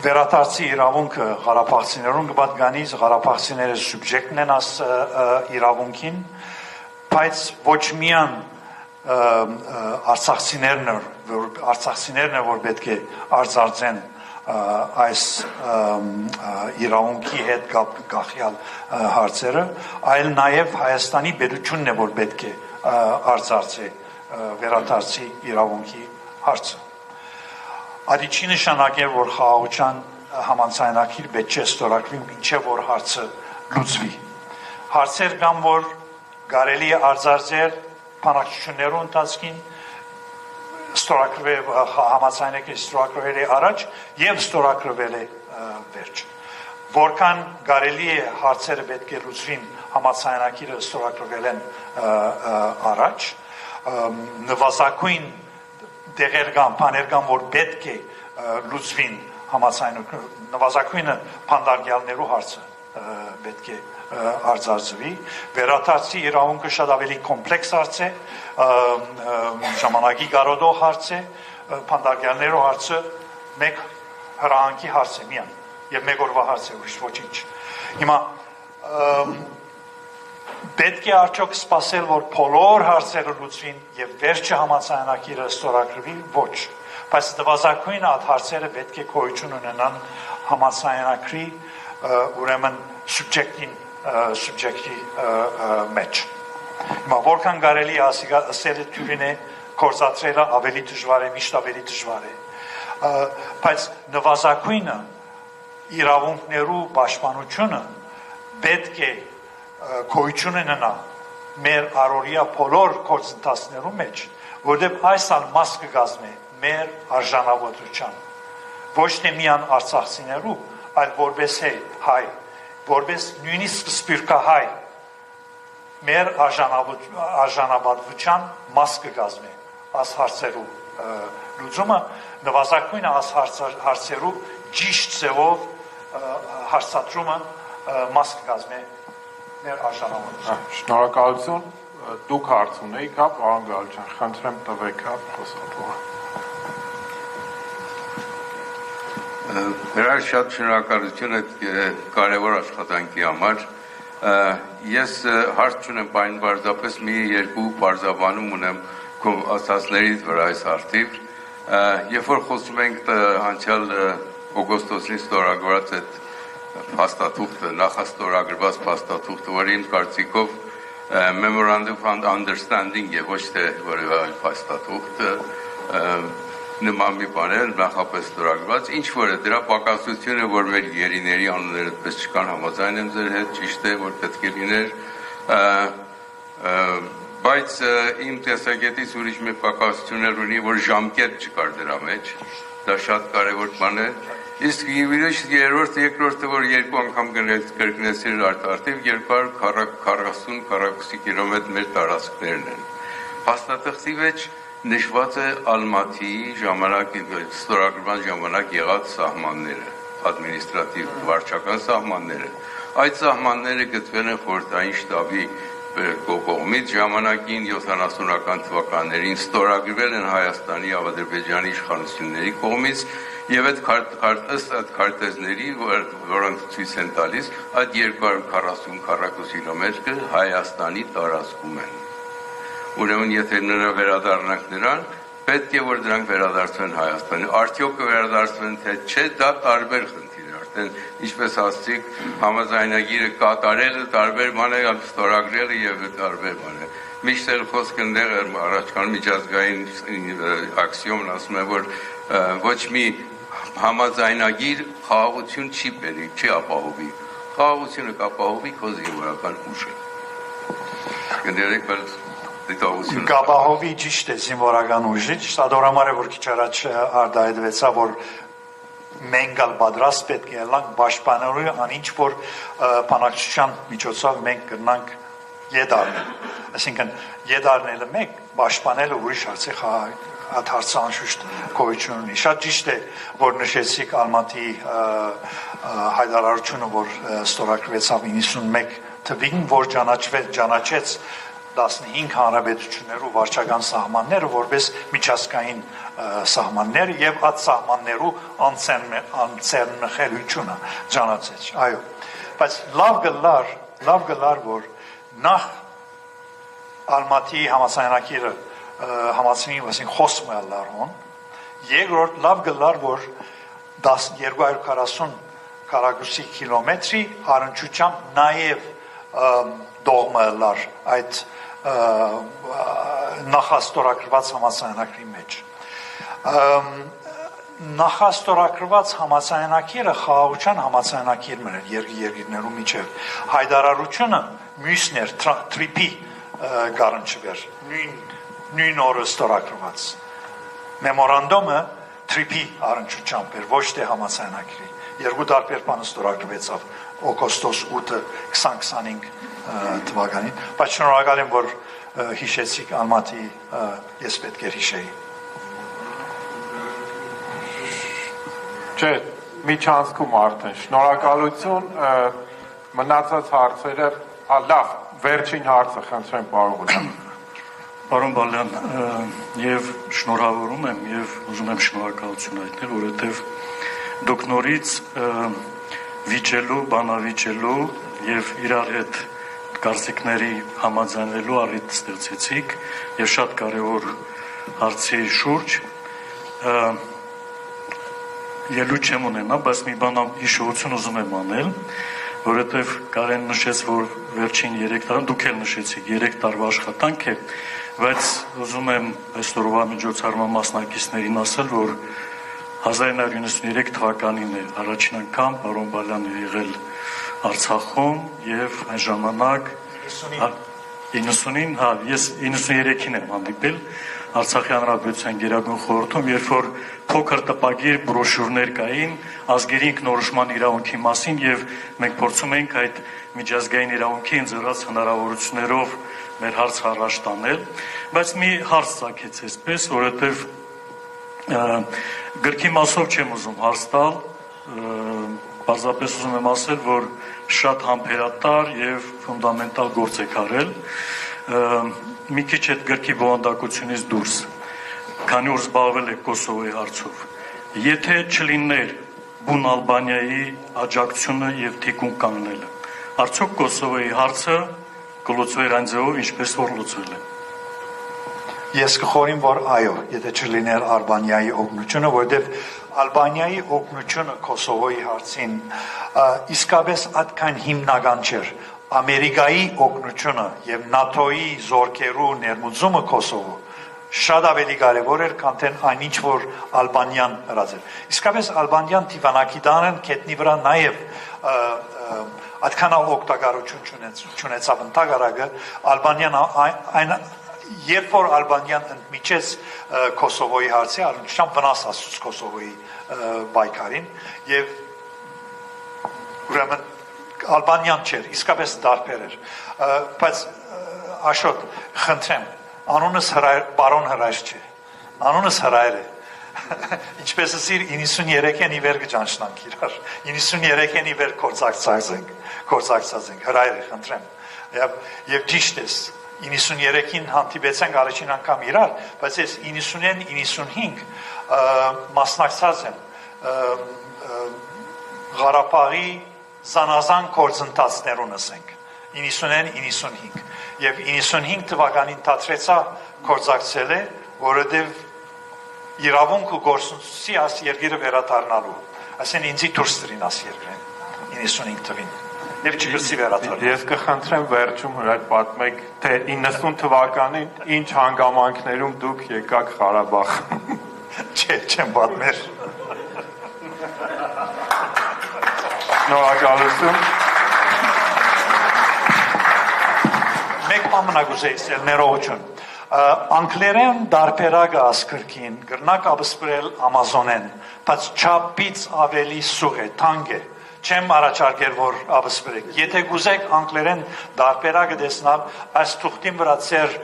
Վերադարձի իրավունքը Ղարաբաղցիներուն կպատկանի, Ղարաբաղցիները սուբյեկտն են աս իրավունքին, բայց ոչ միան արցախցիներն որ պետք է արձարծեն այս իրավունքի հետ գախյալ հարցերը, այլ նաև Հայաստանի պետությունն է, որ պետք է արձարծի վերադարձի իրավունքի հարցը։ Այդ չի նշանակել, որ խաղաղության համաձայնագիր պետք չէ ստորագրվի, մինչև որ հարցը լուծվի։ Հարցեր կան, որ կարելի է արձարծել բանակցություններու ընթացքին, համաձայնագիր ստորագրվել է առաջ եւ ստորագրվել է վերջ։ Որքան կարելի է հարցերը պետք է լուծվին համաձայնագիրը ստորագրվել են առաջ, նվազագույն դեղեր կան, բաներ կան, որ պետք է լուծվին համաձայնագիրը, նվազագույնը փանդարգյալներու հարցը պետք է արձարծվի, վերադարձի իրավունքը շատ ավելի կոմպլեքս հարց է, ժամանակի գարոդող հարց է, փանդարգյալներով հարցը մեկ հրահանգի հարց է միան եւ մեկ օրվա հարց է, ուրիշ ոչինչ։ Հիմա պետք է արդյոք սպասել, որ բոլոր հարցերը լուծվին եւ վերջը համաձայնագիրը ստորագրվի, ոչ, բայց նվազագույն այդ հարցերը պետք է գոյություն ունենան համաձայնագրի ուրեմն սուբյեկտի մեջ։ Հիմա որքան կարելի ասել է թյուրին է կործացրելը ավելի դժվար է, միշտ ավելի դժվար է, բայց նվազագույնը իրավունքներու պաշտպանությունը պետք է գոյություն ունենա մեր առօրյա բոլոր գործընթացներու մեջ, որտեղ այս մաս կգազմի մեր արժանավորության, ոչ թե միան արցախցիներու, այլ որպես հայ, որպես նույնիսկ սպիրկահայ մեր արժանապատվության մաս կգազմի այս հարցերու լուծումը, նվազագույնը այս հարցերու ճիշտ ձևով հարցադրումը մաս կգազմի մեր արժանապատվության։ Շնորհակալություն, դուք հարց ունեիք, հա, պարոն Գալաջյան, խնդրեմ տվեք, հա, խոսալու։ Հրաշ շատ շնորհակալություն այդ կարևոր աշխատանքի համար։ Ես հարց չունեմ, պայն պարզապես մի երկու պարզաբանում ունեմ քո ասածներից վրա այս արդիվ։ Երբ որ խոսում ենք անցյալ օգոստոսին ստորագրված այդ փաստաթուղթը, նախաստորագրված փաստաթուղթը, որը իմ կարծիքով Memorandum of Understanding է, ոչ թե որևէ այլ փաստաթուղթ, նման մի բան է, նախապես ստորագրված, ինչ որ է դրա պակասությունը, որ մեր գերիների անունները այդպես չկան, համաձայն եմ ձեր հետ, ճիշտ է, որ պետք է լիներ, բայց իմ տեսակետից ուրիշ մի պակասություն ունի, որ ժամկետ չկար դրա մեջ, դա շատ կարևոր բան է, իսկ երրորդ, երկրորդը, որ երկու անգամ կրկնեցիր արդիվ 240 քառակուսի կիլոմետր մեր տարածքներն են։ Փաստաթղթի մեջ նշված է Ալմատիի ստորագրման ժամանակ եղած սահմանները, ադմինիստրատիվ վարչական սահմանները։ Այդ սահմանները գտնվել են խորհրդային շտաբի կողմից ժամանակին 70-ական թվականներին ստորագրվել են Հայաստանի եւ Ադրբեջանի իշխանությունների կողմից եւ այդ քարտեզների, որոնք ցույց են տալիս, այդ 240 քառակուսի կիլոմետրը Հայաստանի տարածքում են։ Ուրեմն եթե նրա վերադառնանք նրան, պետք է որ դրանք վերադարձվեն Հայաստանին։ Արդյոք կվերադարձվեն թե չէ, դա տարբեր խնդիր է։ Արդեն ինչպես ասացիք, համաձայնագիրը կատարելը տարբեր բան է, ստորագրելը եւ տարբեր բան է։ Միշտ էլ խոսքը ընդեղ առաջկան միջազգային աքսիոմն ասում է, որ ոչ մի համաձայնագիր խաղաղություն չի բերի, չի ապահովի։ Խաղաղությունը կապահովի քո զինվորական ուժը։ Կներեք, բայց Գաբահովի ճիշտ է զինվորական ուժի, ստադորամար է, որ քիչ առաջ արտահայտվեցա, որ մենք ալ պատրաստ պետք է ելանք պաշտպանելու անինչ որ բանակցության միջոցով մենք կգնանք յետարնել։ Այսինքն յետարնելը մեկ, պաշտպանելը ուրիշ հարց է, այդ հարցը անշուշտ գոյություն ունի։ Շատ ճիշտ է, որ նշեցիք Ալմատիի հայտարարությունը, որ ստորագրվեցավ 91 թվականին, որ ճանաչեց 15 հանրապետություններու վարչական սահմանները որպես միջազգային սահմաններ եւ այդ սահմաններու անցերնխելությունը ճանաչեց։ Այո, բայց լավ գլար, որ նախ Ալմատիի համաձայնագիրը համացնի խոսում է լարոն, երկրորդ լավ գլար, որ 240 քառակուսի կիլոմետրի առնչությամբ նաեւ դողմը լար այդ նախաստորագրված համաձայնագրի մեջ։ Նախաստորագրված համաձայնագիրը խաղաղության համաձայնագիրն էր երկրներու միջև։ Հայտարարությունը մյուսներ տրիպի գարանչվեր նույն օրը ստորագրված։ Մեմորանդումը տրիպի առնչությամբ էր, ոչ թե համաձայնագիրի։ Երկու տարբեր բան ստորագրվեցավ օգոստոս 8-ը 2025 թվականին, բայց շնորհակալ եմ, որ հիշեցիք Ալմատիի, ես պետք է հիշեի։ Չէ, միջանցքում արդեն, շնորհակալություն, մնացած հարցերը, լավ, վերջին հարցը խնդրեմ պարոն Ղուլյան։ Պարոն Բալյան, եւ շնորհավորում եմ եւ ուզում եմ շնորհակալություն հայտնել, որովհետեւ դուք նորից վիճելու, բանավիճելու եւ իրար հետ կարծիքների համաձայնվելու առիթ ստեղծեցիք եւ շատ կարեւոր հարցի շուրջ ելույթ չեմ ունենա, բայց մի բան հիշողություն ուզում եմ անել, որովհետեւ Կարեն նշեց, որ վերջին 3 տարում դուք էլ նշեցիք 3 տարվա աշխատանք է, բայց ուզում եմ այսօրվա միջոցառման մասնակիցներին ասել, որ 1993 թվականին է առաջին անգամ պարոն Բալյանը եղել Արցախում եւ այն ժամանակ 90-ին, ես 93-ին եմ հանդիպել Արցախի հանրապետության գերագույն խորհրդում, երբ որ փոքր տպագիր բրոշյուրներ կային ազգերի ինքնորոշման իրավունքի մասին եւ մենք փորձում էինք այդ միջազգային իրավունքի ընձեռած հնարավորություններով մեր հարցը առաջ տանել, բայց մի հարց ցակեց այսպես, որովհետեւ գրքի մասով չեմ ուզում հարց տալ, պարզապես ուզում եմ ասել, որ շատ համբերատար եւ ֆունդամենտալ գործ եք արել, մի քիչ այդ գրքի բովանդակությունից դուրս, քանի որ զբաղվել եք Կոսովոյի հարցով, եթե չլիներ բուն Ալբանիայի աջակցությունը եւ թիկուն կանգնելը, արդյոք Կոսովոյի հարցը կլուծվեր այն ձևով, ինչպես որ լուծվել է։ Ես կխորին, որ այո, եթե չլիներ Ալբանիայի օգնությունը, որովհետև Ալբանիայի օգնությունը Կոսովոյի հարցին իսկապես այդքան հիմնական չէր։ Ամերիկայի օգնությունը եւ ՆԱՏՕ-ի զորքերու ներմուծումը Կոսովո շատ ավելի կարևոր էր, քան այն ինչ որ Ալբանիան հրացել։ Իսկապես Ալբանիան դիվանագիտան կետնի վրա նաեւ այդքան օգտակարություն չունեցավ ընդհանրակը Ալբանիան այն երբ որ Ալբանիան ընդմիջեց Կոսովոյի հարցի, առնչությամբ վնաս ասուց Կոսովոյի պայքարին եւ ուրեմն Ալբանիան չէր, իսկապես դարբեր էր, բայց Աշոտ, խնդրեմ, անունս պարոն Հրայր չէ, անունս Հրայր է, ինչպես ասիր 93-ին իվեր կճանչնանք իրար, 93-ին իվեր կործակցած ենք, Հրայր է, խնդրեմ, եւ ճիշտ ես, 93-ին հանդիպեցանք առաջին անգամ իրար, բայց ես 90-95 մասնակցած եմ Ղարաբաղի զանազան գործընթացներուն ասենք 90-95 եւ 95 թվականին դադրեցա գործակցել է, որովհետեւ իրավունք ու գործունեություն աս երկիրը վերադառնալու, ասեն ինձի դուրս տրին աս երկրին 95 թվին եւ չգրսի վերադառնալ։ Ես կխնդրեմ վերջում հրայր պատմեք, թե 90 թվականին ինչ հանգամանքներում դուք եկաք Ղարաբաղ։ Չեմ պատմեր։ Շնորհակալություն։ Մեկ ամնագուզեի ներողություն։ Անգլերեն դարբերակը ասկրքին գրնակ ապսպրել Ամազոնեն, բայց չափից ավելի սուղ է, թանկ է։ Չեմ առաջարկել, որ ապսպրեք։ Եթե գուզեք անգլերեն դարբերակը տեսնալ, այս թուղթին վրա ձեր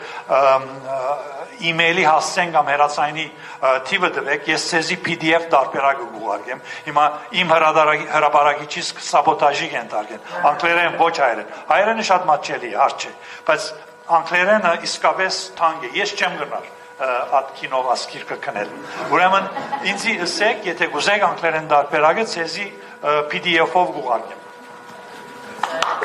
email-ի հասցեն կամ հեռացայինի թիվը տվեք, ես ցեզի PDF դարբերակը կուղարկեմ։ Հիմա իմ հրապարակիչից սաբոտաժի կենտարկեն։ Անգլերեն ոչ հայերեն։ Հայերենը շատ մատչելի է, հարց չէ, բայց անգլերենը իսկապես թանկ է։ Ես չեմ գնալ այդ կինով ասկիրկը կնել։ Ուրեմն ինձի ասեք, եթե գուզեք անգլերեն դարբերակը ցեզի PDF-ով կուղարկեմ։